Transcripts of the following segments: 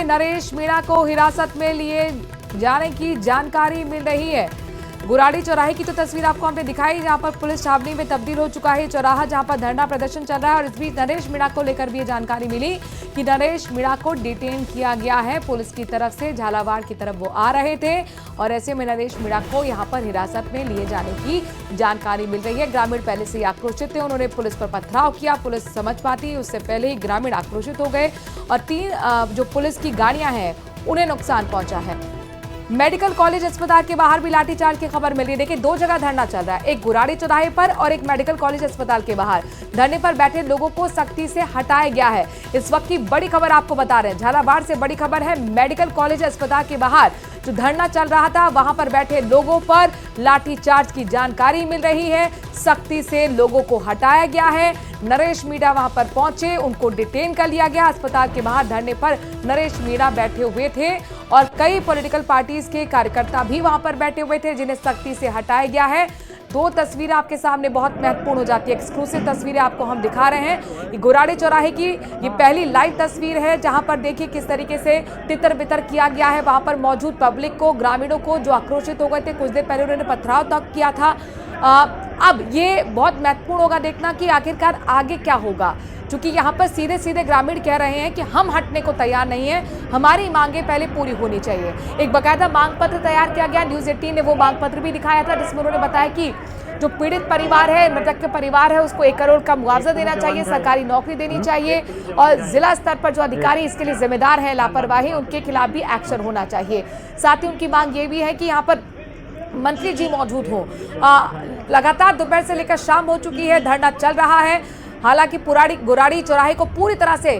नरेश मीणा को हिरासत में लिए जाने की जानकारी मिल रही है। गुराड़ी चौराहे की तो तस्वीर आपको हमने दिखाई, जहां पर पुलिस छावनी में तब्दील हो चुका है चौराहा, जहां पर धरना प्रदर्शन चल रहा है। और इस बीच नरेश मीणा को लेकर भी ये जानकारी मिली कि नरेश मीणा को डिटेन किया गया है पुलिस की तरफ से। झालावाड़ की तरफ वो आ रहे थे और ऐसे में नरेश मीणा को यहां पर हिरासत में लिए जाने की जानकारी मिल रही है। ग्रामीण पहले से ही आक्रोशित थे, उन्होंने पुलिस पर पथराव किया। पुलिस समझ पाती उससे पहले ही ग्रामीण आक्रोशित हो गए और 3 जो पुलिस की गाड़ियां हैं उन्हें नुकसान पहुंचा है। मेडिकल कॉलेज अस्पताल के बाहर भी लाठीचार्ज की खबर मिल रही है। देखिए, 2 जगह धरना चल रहा है, एक गुराड़ी चौराहे पर और एक मेडिकल कॉलेज अस्पताल के बाहर। धरने पर बैठे लोगों को सख्ती से हटाया गया है। इस वक्त की बड़ी खबर आपको बता रहे हैं, झालावाड़ से बड़ी खबर है। मेडिकल कॉलेज अस्पताल के बाहर जो धरना चल रहा था वहां पर बैठे लोगों पर लाठीचार्ज की जानकारी मिल रही है। सख्ती से लोगों को हटाया गया है। नरेश मीणा वहां पर पहुंचे, उनको डिटेन कर लिया गया। अस्पताल के बाहर धरने पर नरेश मीणा बैठे हुए थे और कई पॉलिटिकल पार्टीज के कार्यकर्ता भी वहां पर बैठे हुए थे, जिन्हें सख्ती से हटाया गया है। 2 तस्वीरें आपके सामने बहुत महत्वपूर्ण हो जाती है। एक्सक्लूसिव तस्वीरें आपको हम दिखा रहे हैं। गुराड़ी चौराहे की ये पहली लाइव तस्वीर है, जहां पर देखिए किस तरीके से तितर बितर किया गया है वहां पर मौजूद पब्लिक को, ग्रामीणों को जो आक्रोशित हो गए थे। कुछ देर पहले उन्होंने पथराव तक किया था। अब ये बहुत महत्वपूर्ण होगा देखना कि आखिरकार आगे क्या होगा, क्योंकि यहाँ पर सीधे सीधे ग्रामीण कह रहे हैं कि हम हटने को तैयार नहीं हैं, हमारी मांगे पहले पूरी होनी चाहिए। एक बकायदा मांग पत्र तैयार किया गया, न्यूज़ 18 ने वो मांग पत्र भी दिखाया था, जिसमें उन्होंने बताया कि जो पीड़ित परिवार है, मृतक के परिवार है, उसको 1 करोड़ का मुआवजा देना चाहिए, सरकारी नौकरी देनी चाहिए और जिला स्तर पर जो अधिकारी इसके लिए जिम्मेदार है लापरवाही, उनके खिलाफ भी एक्शन होना चाहिए। साथ ही उनकी मांग ये भी है कि यहाँ पर मंत्री जी मौजूद हो। लगातार दोपहर से लेकर शाम हो चुकी है, धरना चल रहा है। हालांकि गुराड़ी चौराहे को पूरी तरह से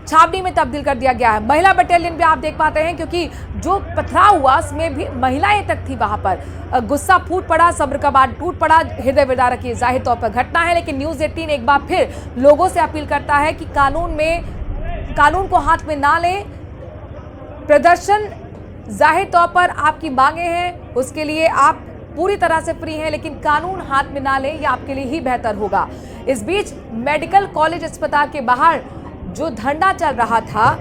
छावनी में तब्दील कर दिया गया है। महिला बटालियन भी आप देख पाते हैं, क्योंकि जो पथराव हुआ उसमें भी महिलाएं तक थी वहां पर। गुस्सा फूट पड़ा, सब्र का बांध टूट पड़ा। हृदय विदारक की जाहिर तौर पर घटना है, लेकिन न्यूज़ 18 एक बार फिर लोगों से अपील करता है कि कानून को हाथ में ना लें। प्रदर्शन जाहिर तौर पर आपकी मांगे हैं, उसके लिए आप पूरी तरह से फ्री हैं, लेकिन कानून हाथ में ना लें, यह आपके लिए ही बेहतर होगा। इस बीच मेडिकल कॉलेज अस्पताल के बाहर जो धरना चल रहा था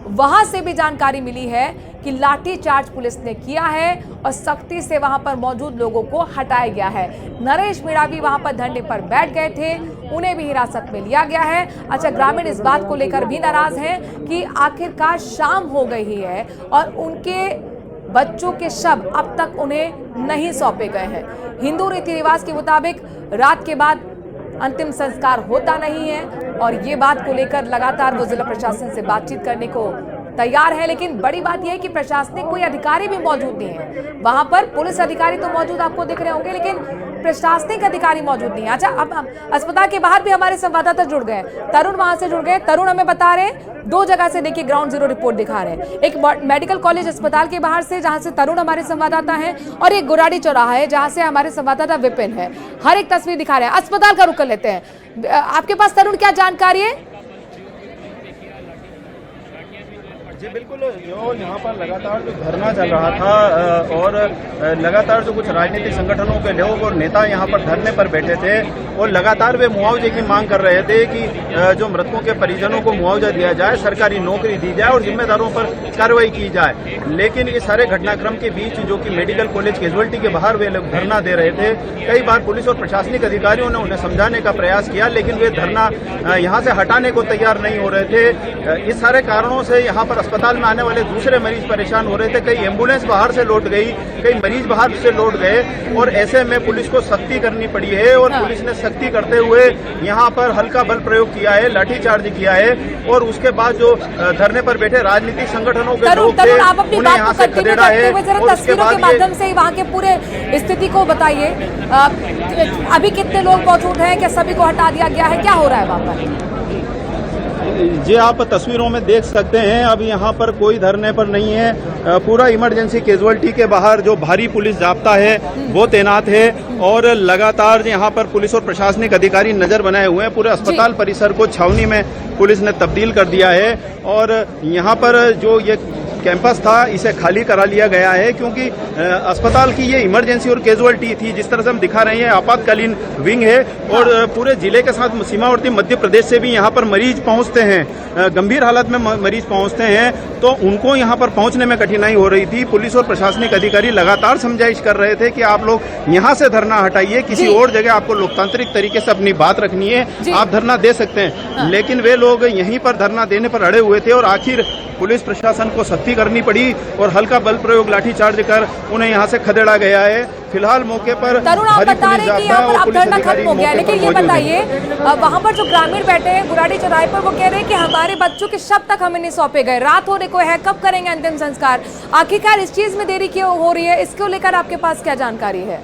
वहां से भी जानकारी मिली है कि लाठीचार्ज पुलिस ने किया है और सख्ती से वहां पर मौजूद लोगों को हटाया गया है। नरेश मीणा भी वहां पर धरने पर बैठ गए थे, उन्हें भी हिरासत में लिया गया है। अच्छा, ग्रामीण इस बात को लेकर भी नाराज हैं कि आखिरकार शाम हो गई है और उनके बच्चों के शव अब तक उन्हें नहीं सौंपे गए हैं। हिंदू रीति रिवाज के मुताबिक रात के बाद अंतिम संस्कार होता नहीं है और ये बात को लेकर लगातार वो जिला प्रशासन से बातचीत करने को तैयार है। लेकिन बड़ी बात यह है कि प्रशासनिक कोई अधिकारी भी मौजूद नहीं है वहां पर। पुलिस अधिकारी तो मौजूद आपको दिख रहे होंगे, लेकिन प्रशासनिक अधिकारी मौजूद नहीं है। अच्छा, अब अस्पताल के बाहर भी हमारे संवाददाता जुड़ गए, तरुण वहां से जुड़ गए। तरुण हमें बता रहे हैं 2 जगह से, देखिए ग्राउंड जीरो रिपोर्ट दिखा रहे हैं। एक मेडिकल कॉलेज अस्पताल के बाहर से, जहां से तरुण हमारे संवाददाता हैं, और एक गुराड़ी चौराहा है जहां से हमारे संवाददाता विपिन है। हर एक तस्वीर दिखा रहे हैं। अस्पताल का रुख कर लेते हैं। आपके पास तरुण क्या जानकारी है? जी बिल्कुल, जो यहाँ पर लगातार जो धरना चल रहा था और लगातार जो कुछ राजनीतिक संगठनों के लोग और नेता यहाँ पर धरने पर बैठे थे और लगातार वे मुआवजे की मांग कर रहे थे कि जो मृतकों के परिजनों को मुआवजा दिया जाए, सरकारी नौकरी दी जाए और जिम्मेदारों पर कार्रवाई की जाए। लेकिन इस सारे घटनाक्रम के बीच जो कि मेडिकल कॉलेज कैजुअल्टी के बाहर वे लोग धरना दे रहे थे, कई बार पुलिस और प्रशासनिक अधिकारियों ने उन्हें समझाने का प्रयास किया, लेकिन वे धरना यहाँ से हटाने को तैयार नहीं हो रहे थे। इस सारे कारणों से यहाँ पर अस्पताल में आने वाले दूसरे मरीज परेशान हो रहे थे। कई एम्बुलेंस बाहर से लौट गई, कई मरीज बाहर से लौट गए और ऐसे में पुलिस को सख्ती करनी पड़ी है और पुलिस ने सख्ती करते हुए यहाँ पर हल्का बल प्रयोग किया है, लाठीचार्ज किया है। और उसके बाद जो धरने पर बैठे राजनीतिक संगठनों के लोग थे उन्हें यहाँ से खदेड़ा है। और उसके बाद के माध्यम से वहाँ के पूरे स्थिति को बताइए, अभी कितने लोग मौजूद हैं, क्या सभी को हटा दिया गया है, क्या हो रहा है वहाँ पर? जी आप तस्वीरों में देख सकते हैं, अब यहाँ पर कोई धरने पर नहीं है। पूरा इमरजेंसी कैजुअल्टी के बाहर जो भारी पुलिस जाब्ता है वो तैनात है और लगातार यहाँ पर पुलिस और प्रशासनिक अधिकारी नजर बनाए हुए हैं। पूरे अस्पताल परिसर को छावनी में पुलिस ने तब्दील कर दिया है और यहाँ पर जो ये कैंपस था इसे खाली करा लिया गया है, क्योंकि अस्पताल की ये इमरजेंसी और कैजुअलिटी थी। जिस तरह से हम दिखा रहे हैं आपातकालीन विंग है और पूरे जिले के साथ सीमावर्ती मध्य प्रदेश से भी यहाँ पर मरीज पहुँचते हैं, गंभीर हालत में मरीज पहुँचते हैं, तो उनको यहाँ पर पहुँचने में कठिनाई हो रही थी। पुलिस और प्रशासनिक अधिकारी लगातार समझाइश कर रहे थे कि आप लोग यहाँ से धरना हटाइए, किसी और जगह आपको लोकतांत्रिक तरीके से अपनी बात रखनी है, आप धरना दे सकते हैं। लेकिन वे लोग यहीं पर धरना देने पर अड़े हुए थे और आखिर पुलिस प्रशासन को सख्ती करनी पड़ी और हल्का बल प्रयोग लाठीचार्ज कर उन्हें यहाँ से खदेड़ा गया है। फिलहाल मौके पर तरुण, आप बता रहे हैं कि यहाँ पर अब धरना खत्म हो गया, लेकिन ये बताइए वहाँ पर जो ग्रामीण बैठे हैं गुराड़ी चौराहे पर, वो कह रहे हैं कि हमारे बच्चों के शव तक हमें नहीं सौंपे गए, रात होने को है, कब करेंगे अंतिम संस्कार? आखिरकार इस चीज में देरी क्यों हो रही है, इसको लेकर आपके पास क्या जानकारी है?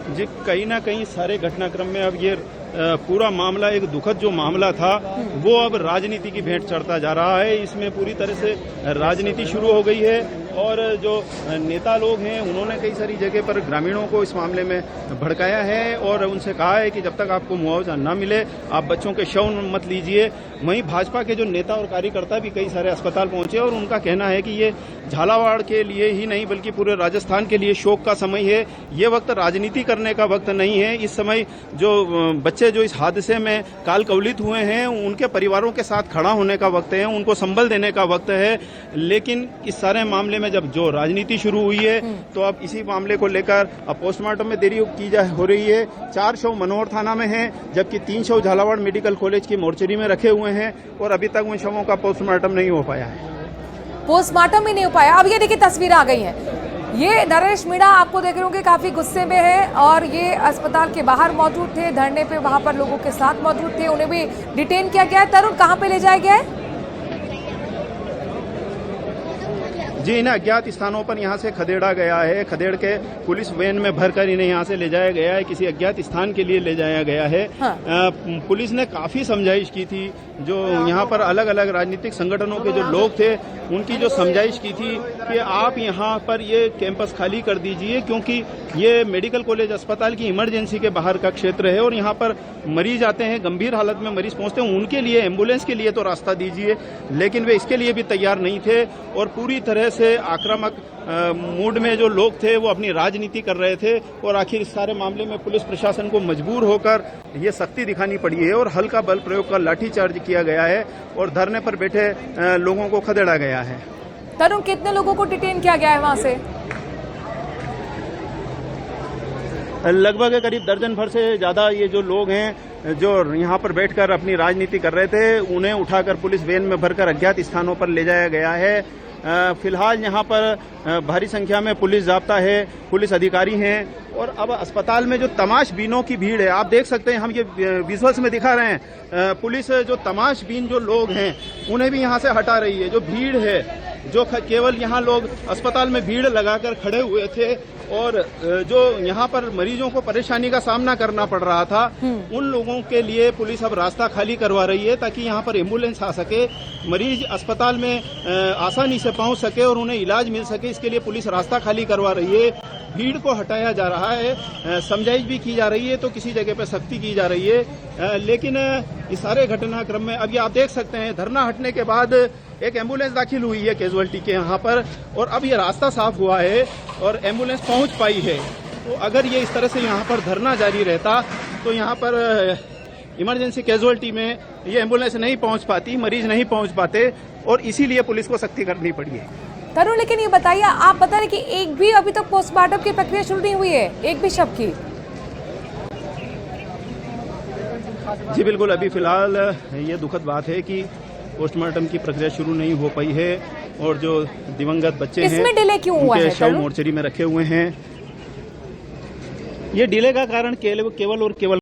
जी, कहीं ना कहीं सारे घटनाक्रम में अब ये पूरा मामला, एक दुखद जो मामला था वो अब राजनीति की भेंट चढ़ता जा रहा है। इसमें पूरी तरह से राजनीति शुरू हो गई है और जो नेता लोग हैं उन्होंने कई सारी जगह पर ग्रामीणों को इस मामले में भड़काया है और उनसे कहा है कि जब तक आपको मुआवजा न मिले आप बच्चों के शव मत लीजिए। वहीं भाजपा के जो नेता और कार्यकर्ता भी कई सारे अस्पताल पहुंचे और उनका कहना है कि ये झालावाड़ के लिए ही नहीं बल्कि पूरे राजस्थान के लिए शोक का समय है। ये वक्त राजनीति करने का वक्त नहीं है। इस समय जो बच्चे जो इस हादसे में काल कवलित हुए हैं उनके परिवारों के साथ खड़ा होने का वक्त है, उनको संबल देने का वक्त है। लेकिन इस सारे मामले में जब जो राजनीति शुरू हुई है तो अब इसी मामले को लेकर अब पोस्टमार्टम में देरी हो रही है। 4 शव मनोहर थाना में हैं, जबकि 3 शव झालावाड़ मेडिकल कॉलेज की मोर्चरी में रखे हुए हैं और अभी तक उन शवों का पोस्टमार्टम नहीं हो पाया है। पोस्टमार्टम ही नहीं हो पाया। अब ये देखिए तस्वीर आ गई है, ये नरेश मीणा आपको देख रहे होंगे काफी गुस्से में है और ये अस्पताल के बाहर मौजूद थे, धरने पे वहां पर लोगों के साथ मौजूद थे, उन्हें भी डिटेन किया गया है। तरुण, कहां पे ले जाया गया है? जी, इन्हें अज्ञात स्थानों पर यहाँ से खदेड़ा गया है। खदेड़ के पुलिस वैन में भरकर इन्हें यहाँ से ले जाया गया है, किसी अज्ञात स्थान के लिए ले जाया गया है। हाँ। पुलिस ने काफी समझाइश की थी, जो यहाँ पर अलग अलग राजनीतिक संगठनों के जो लोग थे उनकी जो समझाइश की थी कि आप यहाँ पर ये कैंपस खाली कर दीजिए, क्योंकि ये मेडिकल कॉलेज अस्पताल की इमरजेंसी के बाहर का क्षेत्र है और यहाँ पर मरीज आते हैं, गंभीर हालत में मरीज पहुंचते हैं, उनके लिए एम्बुलेंस के लिए तो रास्ता दीजिए। लेकिन वे इसके लिए भी तैयार नहीं थे और पूरी तरह से आक्रामक मूड में जो लोग थे वो अपनी राजनीति कर रहे थे और आखिर इस सारे मामले में पुलिस प्रशासन को मजबूर होकर ये सख्ती दिखानी पड़ी है और हल्का बल प्रयोग का लाठीचार्ज किया गया है और धरने पर बैठे लोगों को खदेड़ा गया है। तरुण, कितने लोगों को डिटेन किया गया है वहां से? लगभग करीब दर्जन भर से ज्यादा ये जो लोग हैं जो यहाँ पर बैठकर अपनी राजनीति कर रहे थे उन्हें उठाकर पुलिस वैन में भरकर अज्ञात स्थानों पर ले जाया गया है। फिलहाल यहाँ पर भारी संख्या में पुलिस जाब्ता है, पुलिस अधिकारी हैं और अब अस्पताल में जो तमाशबीनों की भीड़ है, आप देख सकते हैं, हम ये विजुअल्स में दिखा रहे हैं। पुलिस जो तमाशबीन जो लोग हैं उन्हें भी यहाँ से हटा रही है। जो भीड़ है, जो केवल यहाँ लोग अस्पताल में भीड़ लगाकर खड़े हुए थे और जो यहाँ पर मरीजों को परेशानी का सामना करना पड़ रहा था, उन लोगों के लिए पुलिस अब रास्ता खाली करवा रही है ताकि यहाँ पर एम्बुलेंस आ सके, मरीज अस्पताल में आसानी से पहुंच सके और उन्हें इलाज मिल सके। इसके लिए पुलिस रास्ता खाली करवा रही है, भीड़ को हटाया जा रहा है, समझाइश भी की जा रही है, तो किसी जगह पर सख्ती की जा रही है। लेकिन इस सारे घटनाक्रम में अभी आप देख सकते हैं धरना हटने के बाद एक एम्बुलेंस दाखिल हुई है कैजुअलिटी के यहाँ पर और अब ये रास्ता साफ हुआ है और एम्बुलेंस पहुंच पाई है। तो अगर ये इस तरह से यहाँ पर धरना जारी रहता तो यहाँ पर इमरजेंसी कैजुअलिटी में ये एम्बुलेंस नहीं पहुंच पाती, मरीज नहीं पहुंच पाते और इसीलिए पुलिस को सख्ती करनी पड़ी है। तरुण, लेकिन ये बताइए, आप बता रहे कि एक भी अभी तक पोस्टमार्टम की प्रक्रिया शुरू नहीं हुई है, एक भी शव की? जी बिल्कुल, अभी फिलहाल ये दुखद बात है कि पोस्टमार्टम की प्रक्रिया शुरू नहीं हो पाई है और जो दिवंगत बच्चे हैं इसमें डिले क्यों हुआ है? शव मोर्चरी में रखे हुए हैं। ये डिले का कारण केवल और केवल